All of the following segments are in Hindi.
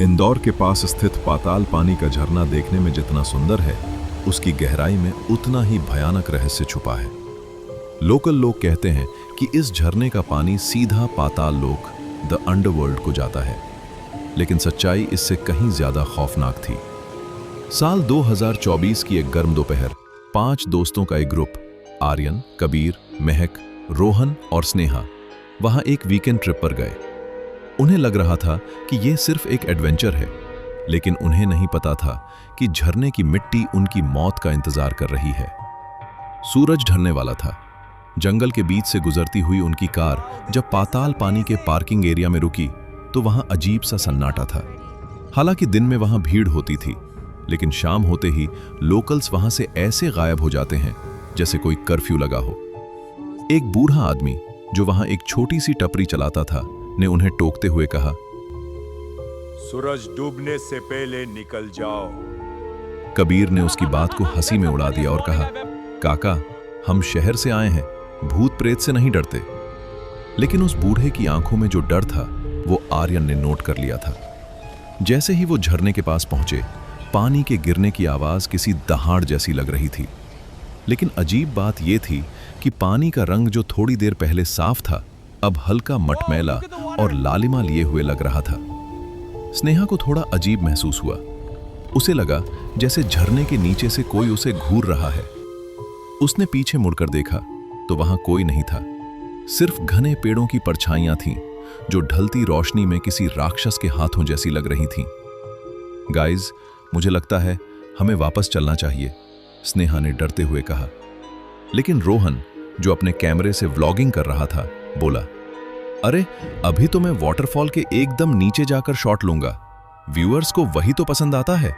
इंदौर के पास स्थित पाताल पानी का झरना देखने में जितना सुंदर है, उसकी गहराई में उतना ही भयानक रहस्य छुपा है। लोकल लोग कहते हैं कि इस झरने का पानी सीधा पाताल लोक, द अंडरवर्ल्ड को जाता है, लेकिन सच्चाई इससे कहीं ज्यादा खौफनाक थी। साल 2024 की एक गर्म दोपहर 5 दोस्तों का एक ग्रुप, आर्यन, कबीर, महक, रोहन और स्नेहा, वहां एक वीकेंड ट्रिप पर गए। उन्हें लग रहा था कि यह सिर्फ एक एडवेंचर है, लेकिन उन्हें नहीं पता था कि झरने की मिट्टी उनकी मौत का इंतजार कर रही है। सूरज ढलने वाला था। जंगल के बीच से गुजरती हुई उनकी कार जब पाताल पानी के पार्किंग एरिया में रुकी तो वहां अजीब सा सन्नाटा था। हालांकि दिन में वहां भीड़ होती थी, लेकिन शाम होते ही लोकल्स वहां से ऐसे गायब हो जाते हैं जैसे कोई कर्फ्यू लगा हो। एक बूढ़ा आदमी जो वहां एक छोटी सी टपरी चलाता था ने उन्हें टोकते हुए कहा, सूरज डूबने से पहले निकल जाओ। कबीर ने उसकी बात को हंसी में उड़ा दिया और कहा, काका, हम शहर से आए हैं, भूत प्रेत से नहीं डरते। लेकिन उस बूढ़े की आंखों में जो डर था वो आर्यन ने नोट कर लिया था। जैसे ही वो झरने के पास पहुंचे, पानी के गिरने की आवाज किसी दहाड़ जैसी लग रही थी। लेकिन अजीब बात यह थी कि पानी का रंग जो थोड़ी देर पहले साफ था, अब हल्का मटमैला और लालिमा लिए हुए लग रहा था। स्नेहा को थोड़ा अजीब महसूस हुआ। उसे लगा जैसे झरने के नीचे से कोई उसे घूर रहा है। उसने पीछे मुड़कर देखा तो वहां कोई नहीं था, सिर्फ घने पेड़ों की परछाइयां थीं जो ढलती रोशनी में किसी राक्षस के हाथों जैसी लग रही थीं। गाइज, मुझे लगता है हमें वापस चलना चाहिए, स्नेहा ने डरते हुए कहा। लेकिन रोहन, जो अपने कैमरे से व्लॉगिंग कर रहा था, बोला, अरे अभी तो मैं वाटरफॉल के एकदम नीचे जाकर शॉट लूंगा, व्यूअर्स को वही तो पसंद आता है।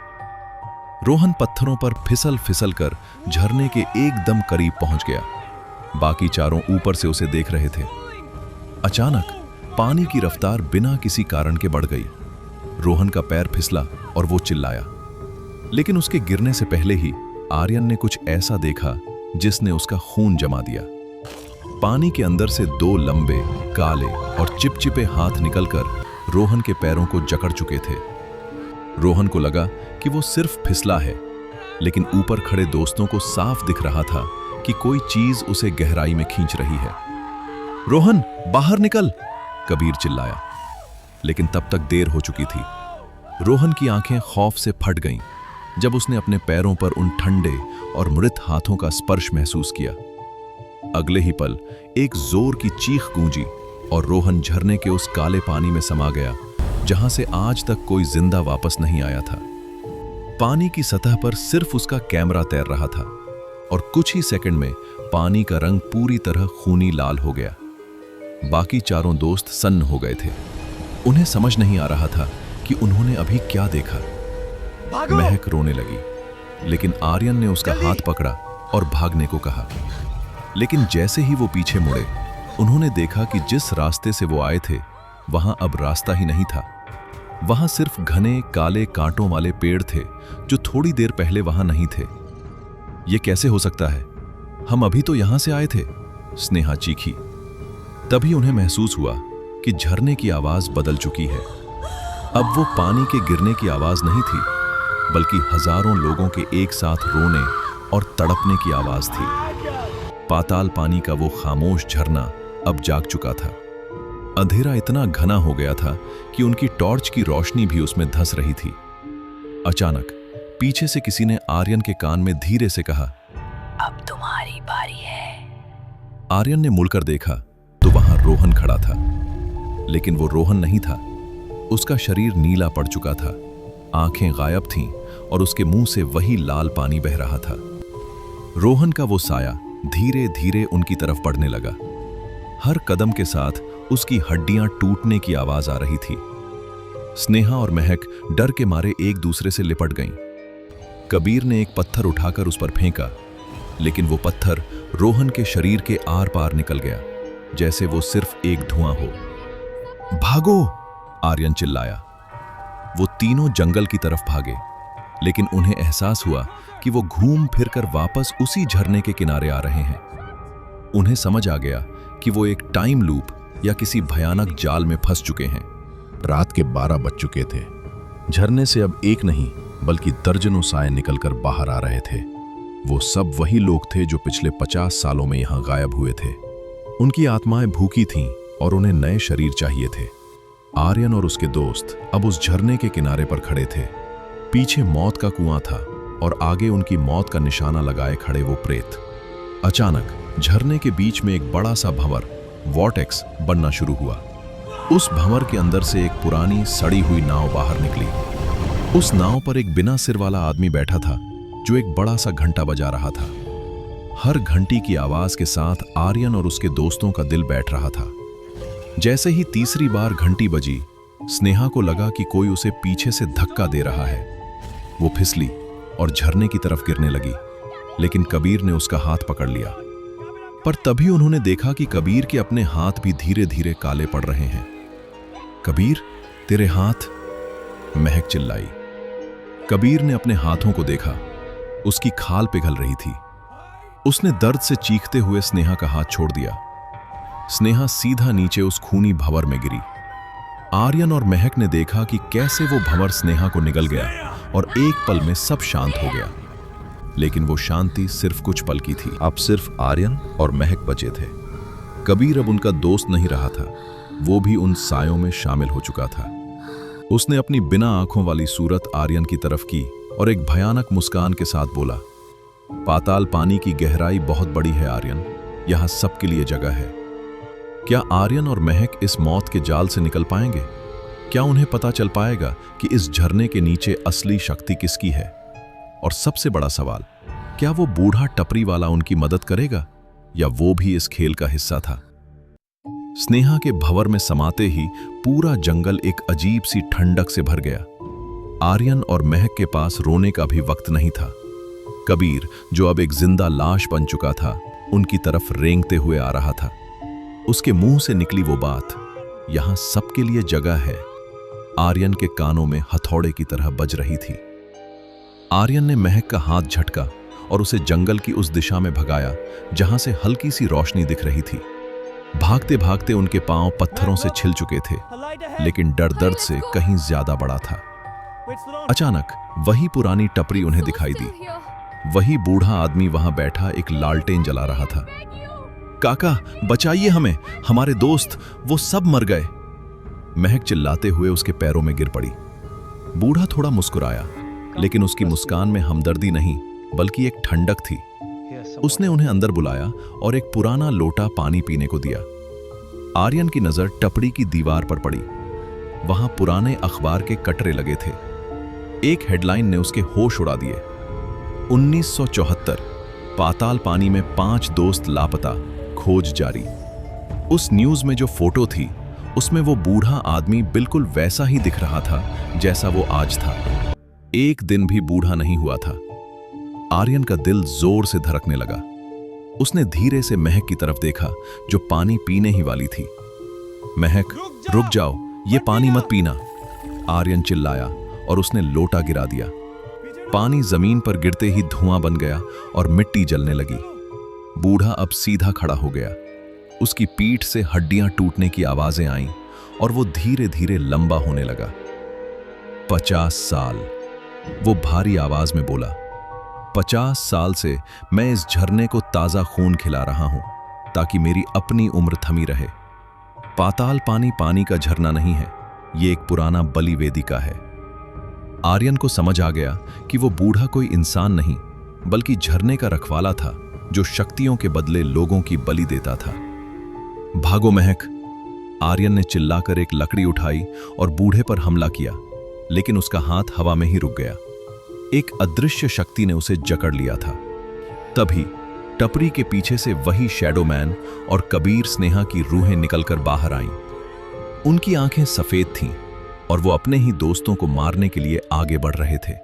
रोहन पत्थरों पर फिसल फिसल कर झरने के एकदम करीब पहुंच गया। बाकी चारों ऊपर से उसे देख रहे थे। अचानक पानी की रफ्तार बिना किसी कारण के बढ़ गई। रोहन का पैर फिसला और वो चिल्लाया। लेकिन उसके गिरने से पहले ही आर्यन ने कुछ ऐसा देखा जिसने उसका खून जमा दिया। पानी के अंदर से 2 लंबे, काले और चिपचिपे हाथ निकलकर रोहन के पैरों को जकड़ चुके थे। रोहन को लगा कि वो सिर्फ फिसला है, लेकिन ऊपर खड़े दोस्तों को साफ दिख रहा था कि कोई चीज उसे गहराई में खींच रही है। रोहन, बाहर निकल, कबीर चिल्लाया। लेकिन तब तक देर हो चुकी थी। रोहन की आंखें खौफ से फट गईं जब उसने अपने पैरों पर उन ठंडे और मृत हाथों का स्पर्श महसूस किया। अगले ही पल एक जोर की चीख गूंजी और रोहन झरने के उस काले पानी में समा गया जहां से आज तक कोई जिंदा वापस नहीं आया था। पानी की सतह पर सिर्फ उसका कैमरा तैर रहा था और कुछ ही सेकंड में पानी का रंग पूरी तरह खूनी लाल हो गया। बाकी चारों दोस्त सन्न हो गए थे। उन्हें समझ नहीं आ रहा था कि उन्होंने अभी क्या देखा। महक रोने लगी, लेकिन आर्यन ने उसका हाथ पकड़ा और भागने को कहा। लेकिन जैसे ही वो पीछे मुड़े, उन्होंने देखा कि जिस रास्ते से वो आए थे वहां अब रास्ता ही नहीं था। वहां सिर्फ घने काले कांटों वाले पेड़ थे जो थोड़ी देर पहले वहां नहीं थे। ये कैसे हो सकता है? हम अभी तो यहां से आए थे, स्नेहा चीखी। तभी उन्हें महसूस हुआ कि झरने की आवाज बदल चुकी है। अब वो पानी के गिरने की आवाज नहीं थी, बल्कि हजारों लोगों के एक साथ रोने और तड़पने की आवाज थी। पाताल पानी का वो खामोश झरना अब जाग चुका था। अंधेरा इतना घना हो गया था कि उनकी टॉर्च की रोशनी भी उसमें धंस रही थी। अचानक पीछे से किसी ने आर्यन के कान में धीरे से कहा, अब तुम्हारी बारी है। आर्यन ने मुड़कर देखा तो वहां रोहन खड़ा था, लेकिन वो रोहन नहीं था। उसका शरीर नीला पड़ चुका था, आंखें गायब थीं और उसके मुंह से वही लाल पानी बह रहा था। रोहन का वो साया धीरे धीरे उनकी तरफ बढ़ने लगा। हर कदम के साथ उसकी हड्डियां टूटने की आवाज आ रही थी। स्नेहा और महक डर के मारे एक दूसरे से लिपट गईं। कबीर ने एक पत्थर उठाकर उस पर फेंका, लेकिन वो पत्थर रोहन के शरीर के आर पार निकल गया, जैसे वो सिर्फ एक धुआं हो। भागो, आर्यन चिल्लाया। वो तीनों जंगल की तरफ भागे, लेकिन उन्हें एहसास हुआ कि वो घूम फिरकर वापस उसी झरने के किनारे आ रहे हैं। उन्हें समझ आ गया कि वो एक टाइम लूप या किसी भयानक जाल में फंस चुके हैं। रात के 12 बज चुके थे। झरने से अब एक नहीं बल्कि दर्जनों साए निकलकर बाहर आ रहे थे। वो सब वही लोग थे जो पिछले 50 सालों में यहां गायब हुए थे। उनकी आत्माएं भूखी थीं और उन्हें नए शरीर चाहिए थे। आर्यन और उसके दोस्त अब उस झरने के किनारे पर खड़े थे। पीछे मौत का कुआं था और आगे उनकी मौत का निशाना लगाए खड़े वो प्रेत। अचानक झरने के बीच में एक बड़ा सा भंवर वॉर्टेक्स बनना शुरू हुआ। उस भंवर के अंदर से एक पुरानी सड़ी हुई नाव बाहर निकली। उस नाव पर एक बिना सिर वाला आदमी बैठा था जो एक बड़ा सा घंटा बजा रहा था। हर घंटी की आवाज के साथ आर्यन और उसके दोस्तों का दिल बैठ रहा था। जैसे ही तीसरी बार घंटी बजी, स्नेहा को लगा कि कोई उसे पीछे से धक्का दे रहा है। वो फिसली और झरने की तरफ गिरने लगी, लेकिन कबीर ने उसका हाथ पकड़ लिया। पर तभी उन्होंने देखा कि कबीर के अपने हाथ भी धीरे धीरे काले पड़ रहे हैं। कबीर, तेरे हाथ, महक चिल्लाई। कबीर ने अपने हाथों को देखा। उसकी खाल पिघल रही थी। उसने दर्द से चीखते हुए स्नेहा का हाथ छोड़ दिया। स्नेहा सीधा नीचे उस खूनी भंवर में गिरी। आर्यन और महक ने देखा कि कैसे वो भंवर स्नेहा को निगल गया और एक पल में सब शांत हो गया। लेकिन वो शांति सिर्फ कुछ पल की थी। अब सिर्फ आर्यन और महक बचे थे। कबीर अब उनका दोस्त नहीं रहा था। वो भी उन सायों में शामिल हो चुका था। उसने अपनी बिना आंखों वाली सूरत आर्यन की तरफ की और एक भयानक मुस्कान के साथ बोला, पाताल पानी की गहराई बहुत बड़ी है आर्यन, यहां सबके लिए जगह है। क्या आर्यन और महक इस मौत के जाल से निकल पाएंगे? क्या उन्हें पता चल पाएगा कि इस झरने के नीचे असली शक्ति किसकी है? और सबसे बड़ा सवाल, क्या वो बूढ़ा टपरी वाला उनकी मदद करेगा या वो भी इस खेल का हिस्सा था? स्नेहा के भंवर में समाते ही पूरा जंगल एक अजीब सी ठंडक से भर गया। आर्यन और महक के पास रोने का भी वक्त नहीं था। कबीर, जो अब एक जिंदा लाश बन चुका था, उनकी तरफ रेंगते हुए आ रहा था। उसके मुंह से निकली वो बात, यहां सबके लिए जगह है, आर्यन के कानों में हथौड़े की तरह बज रही थी। आर्यन ने महक का हाथ झटका और उसे जंगल की उस दिशा में भगाया जहां से हल्की सी रोशनी दिख रही थी। भागते भागते उनके पांव पत्थरों से छिल चुके थे, लेकिन डर दर्द से कहीं ज्यादा बड़ा था। अचानक वही पुरानी टपरी उन्हें दिखाई दी। वही बूढ़ा आदमी वहां बैठा एक लालटेन जला रहा था। काका, बचाइए हमें, हमारे दोस्त, वो सब मर गए। महक चिल्लाते हुए उसके पैरों में गिर पड़ी। बूढ़ा थोड़ा मुस्कुराया, लेकिन उसकी मुस्कान में हमदर्दी नहीं बल्कि एक ठंडक थी। उसने उन्हें अंदर बुलाया और एक पुराना लोटा पानी पीने को दिया। आर्यन की नजर टपरी की दीवार पर पड़ी। वहां पुराने अखबार के कटरे लगे थे। एक हेडलाइन ने उसके होश उड़ा दिए। 1974, पाताल पानी में 5 दोस्त लापता, खोज जारी। उस न्यूज में जो फोटो थी, उसमें वो बूढ़ा आदमी बिल्कुल वैसा ही दिख रहा था जैसा वो आज था। एक दिन भी बूढ़ा नहीं हुआ था। आर्यन का दिल जोर से धड़कने लगा। उसने धीरे से महक की तरफ देखा, जो पानी पीने ही वाली थी। महक, रुक जाओ, ये पानी मत पीना, आर्यन चिल्लाया और उसने लोटा गिरा दिया। पानी जमीन पर गिरते ही धुआं बन गया और मिट्टी जलने लगी। बूढ़ा अब सीधा खड़ा हो गया। उसकी पीठ से हड्डियां टूटने की आवाजें आईं और वो धीरे धीरे लंबा होने लगा। 50 साल, वो भारी आवाज में बोला। 50 साल से मैं इस झरने को ताजा खून खिला रहा हूं ताकि मेरी अपनी उम्र थमी रहे। पाताल पानी पानी का झरना नहीं है, ये एक पुराना बलि वेदिका है। आर्यन को समझ आ गया कि वो बूढ़ा कोई इंसान नहीं बल्कि झरने का रखवाला था, जो शक्तियों के बदले लोगों की बलि देता था। भागो महक, आर्यन ने चिल्लाकर एक लकड़ी उठाई और बूढ़े पर हमला किया, लेकिन उसका हाथ हवा में ही रुक गया। एक अदृश्य शक्ति ने उसे जकड़ लिया था। तभी टपरी के पीछे से वही शैडो मैन और कबीर स्नेहा की रूहें निकलकर बाहर आईं। उनकी आंखें सफेद थीं और वो अपने ही दोस्तों को मारने के लिए आगे बढ़ रहे थे।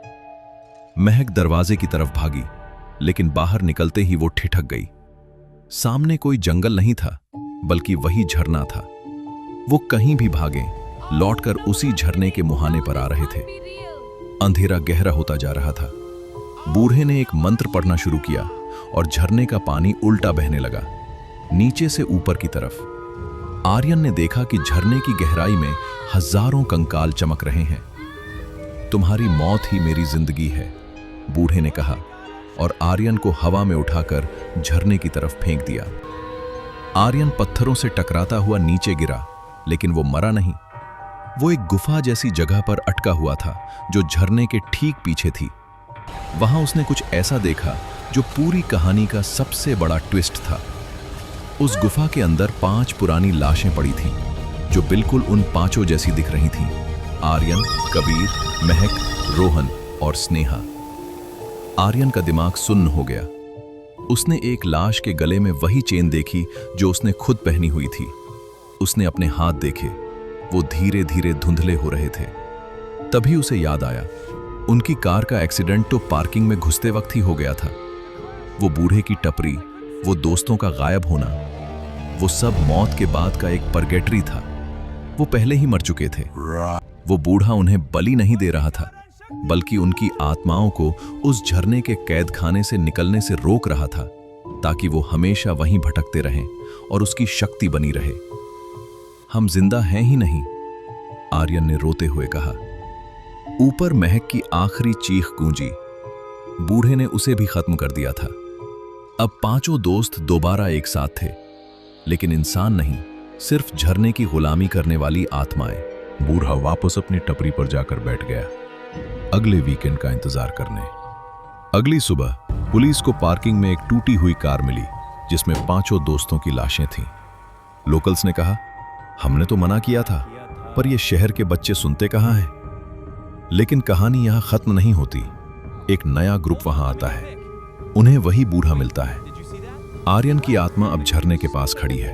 महक दरवाजे की तरफ भागी, लेकिन बाहर निकलते ही वो ठिठक गई। सामने कोई जंगल नहीं था, बल्कि वही झरना था। वो कहीं भी भागे, लौटकर उसी झरने के मुहाने पर आ रहे थे। अंधेरा गहरा होता जा रहा था। बूढ़े ने एक मंत्र पढ़ना शुरू किया और झरने का पानी उल्टा बहने लगा, नीचे से ऊपर की तरफ। आर्यन ने देखा कि झरने की गहराई में हजारों कंकाल चमक रहे हैं। तुम्हारी मौत ही मेरी जिंदगी है, बूढ़े ने कहा और आर्यन को हवा में उठाकर झरने की तरफ फेंक दिया। आर्यन पत्थरों से टकराता हुआ नीचे गिरा, लेकिन वो मरा नहीं। वो एक गुफा जैसी जगह पर अटका हुआ था जो झरने के ठीक पीछे थी। वहां उसने कुछ ऐसा देखा जो पूरी कहानी का सबसे बड़ा ट्विस्ट था। उस गुफा के अंदर 5 पुरानी लाशें पड़ी थीं, जो बिल्कुल उन 5 जैसी दिख रही थीं। आर्यन, कबीर, महक, रोहन और स्नेहा। आर्यन का दिमाग सुन्न हो गया। उसने एक लाश के गले में वही चेन देखी जो उसने खुद पहनी हुई थी। उसने अपने हाथ देखे, वो धीरे धीरे धुंधले हो रहे थे। तभी उसे याद आया, उनकी कार का एक्सीडेंट तो पार्किंग में घुसते वक्त ही हो गया था। वो बूढ़े की टपरी, वो दोस्तों का गायब होना, वो सब मौत के बाद का एक परगेटरी था। वो पहले ही मर चुके थे। वो बूढ़ा उन्हें बलि नहीं दे रहा था, बल्कि उनकी आत्माओं को उस झरने के कैद खाने से निकलने से रोक रहा था, ताकि वो हमेशा वहीं भटकते रहें और उसकी शक्ति बनी रहे। हम जिंदा हैं ही नहीं, आर्यन ने रोते हुए कहा। ऊपर महक की आखिरी चीख गूंजी। बूढ़े ने उसे भी खत्म कर दिया था। अब 5 दोस्त दोबारा एक साथ थे, लेकिन इंसान नहीं, सिर्फ झरने की गुलामी करने वाली आत्माएं। बूढ़ा वापस अपनी टपरी पर जाकर बैठ गया, अगले वीकेंड का इंतजार करने। अगली सुबह पुलिस को पार्किंग में एक टूटी हुई कार मिली, जिसमें 5 दोस्तों की लाशें थीं। लोकल्स ने कहा, हमने तो मना किया था, पर ये शहर के बच्चे सुनते कहाँ हैं? लेकिन कहानी यहां खत्म नहीं होती। एक नया ग्रुप वहां आता है, उन्हें वही बूढ़ा मिलता है। आर्यन की आत्मा अब झरने के पास खड़ी है।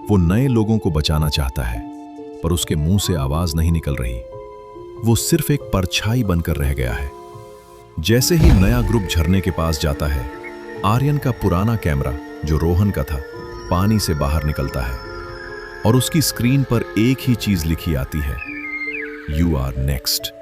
वो नए लोगों को बचाना चाहता है, पर उसके मुंह से आवाज नहीं निकल रही। वो सिर्फ एक परछाई बनकर रह गया है। जैसे ही नया ग्रुप झरने के पास जाता है, आर्यन का पुराना कैमरा, जो रोहन का था, पानी से बाहर निकलता है और उसकी स्क्रीन पर एक ही चीज लिखी आती है, यू आर नेक्स्ट।